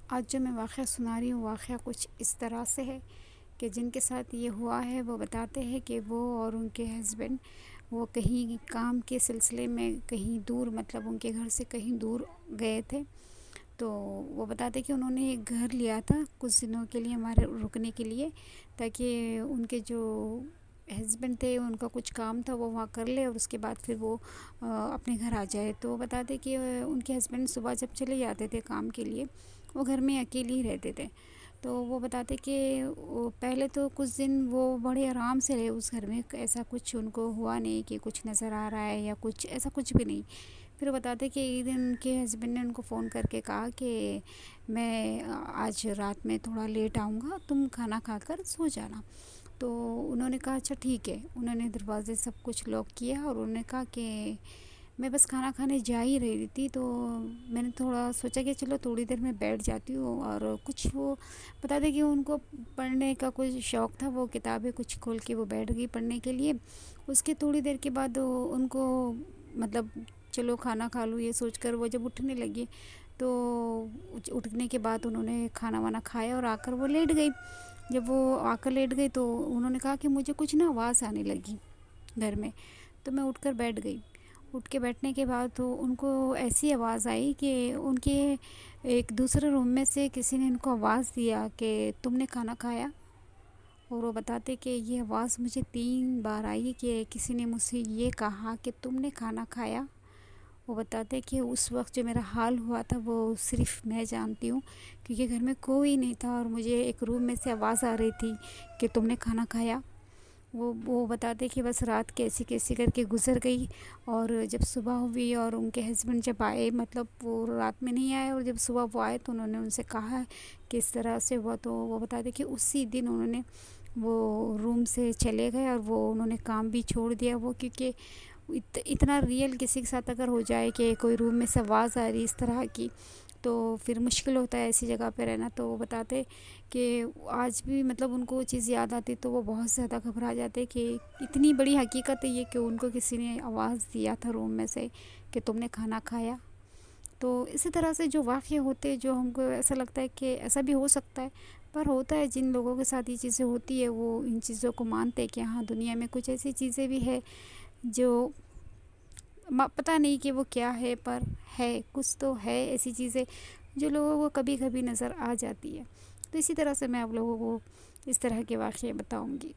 آج جو میں واقعہ سنا رہی ہوں، واقعہ کچھ اس طرح سے ہے کہ جن کے ساتھ یہ ہوا ہے وہ بتاتے ہیں کہ وہ اور ان کے ہسبینڈ وہ کہیں کام کے سلسلے میں کہیں دور، مطلب ان کے گھر سے کہیں دور گئے تھے۔ تو وہ بتاتے کہ انہوں نے ایک گھر لیا تھا کچھ دنوں کے لیے ہمارے رکنے کے لیے، تاکہ ان کے جو ہسبینڈ تھے ان کا کچھ کام تھا وہ وہاں کر لے اور اس کے بعد پھر وہ اپنے گھر آ جائے۔ تو وہ بتاتے کہ ان کے ہسبینڈ صبح جب چلے جاتے تھے کام کے لیے، وہ گھر میں اکیلے ہی رہتے تھے۔ تو وہ بتاتے کہ پہلے تو کچھ دن وہ بڑے آرام سے رہے اس گھر میں، ایسا کچھ ان کو ہوا نہیں کہ کچھ نظر آ رہا ہے یا کچھ ایسا کچھ بھی نہیں۔ پھر بتاتے کہ ایک دن ان کے ہسبینڈ نے ان کو فون کر کے کہا کہ میں آج رات میں تھوڑا لیٹ آؤں گا، تم کھانا کھا کر سو جانا۔ تو انہوں نے کہا اچھا ٹھیک ہے۔ انہوں نے دروازے سب کچھ لاک کیا اور انہوں نے کہا کہ میں بس کھانا کھانے جا ہی رہی تھی، تو میں نے تھوڑا سوچا کہ چلو تھوڑی دیر میں بیٹھ جاتی ہوں، اور کچھ وہ بتاتے کہ ان کو پڑھنے کا کوئی شوق تھا، وہ کتابیں کچھ کھول کے وہ بیٹھ گئی پڑھنے کے لیے۔ اس کے تھوڑی دیر کے بعد ان کو مطلب چلو کھانا کھا لوں یہ سوچ کر وہ جب اٹھنے لگی، تو اٹھنے کے بعد انہوں نے کھانا وانا کھایا اور آ کر وہ لیٹ گئی۔ جب وہ آ کر لیٹ گئی تو انہوں نے کہا کہ مجھے کچھ نا آواز آنے لگی گھر میں، تو میں اٹھ کر بیٹھ گئی۔ اٹھ کے بیٹھنے کے بعد تو ان کو ایسی آواز آئی کہ ان کے ایک دوسرے روم میں سے کسی نے ان کو آواز دیا کہ تم نے کھانا کھایا؟ اور وہ بتاتے کہ یہ آواز مجھے 3 بار آئی کہ کسی نے مجھ سے یہ کہا کہ تم نے کھانا کھایا۔ وہ بتاتے کہ اس وقت جو میرا حال ہوا تھا وہ صرف میں جانتی ہوں، کیونکہ گھر میں کوئی نہیں تھا اور مجھے ایک روم میں سے آواز آ رہی تھی کہ تم نے کھانا کھایا۔ وہ بتاتے کہ بس رات کیسی کیسی کر کے گزر گئی، اور جب صبح ہوئی اور ان کے ہسبینڈ جب آئے، مطلب وہ رات میں نہیں آئے، اور جب صبح وہ آئے تو انہوں نے ان سے کہا کہ اس طرح سے ہوا۔ تو وہ بتاتے کہ اسی دن انہوں نے وہ روم سے چلے گئے اور وہ انہوں نے کام بھی چھوڑ دیا، وہ کیونکہ اتنا ریئل کسی کے ساتھ اگر ہو جائے کہ کوئی روم میں سے آواز آ رہی اس طرح کی، تو پھر مشکل ہوتا ہے ایسی جگہ پہ رہنا۔ تو وہ بتاتے کہ آج بھی مطلب ان کو وہ چیز یاد آتی تو وہ بہت زیادہ گھبرا جاتے کہ اتنی بڑی حقیقت ہے یہ کہ ان کو کسی نے آواز دیا تھا روم میں سے کہ تم نے کھانا کھایا۔ تو اسی طرح سے جو واقعے ہوتے جو ہم کو ایسا لگتا ہے کہ ایسا بھی ہو سکتا ہے، پر ہوتا ہے جن لوگوں کے ساتھ یہ چیزیں ہوتی ہے وہ ان چیزوں کو مانتے کہ ہاں دنیا میں کچھ ایسی چیزیں بھی ہے جو پتہ نہیں کہ وہ کیا ہے، پر ہے کچھ تو ہے ایسی چیزیں جو لوگوں کو کبھی کبھی نظر آ جاتی ہے۔ تو اسی طرح سے میں آپ لوگوں کو اس طرح کے واقعے بتاؤں گی۔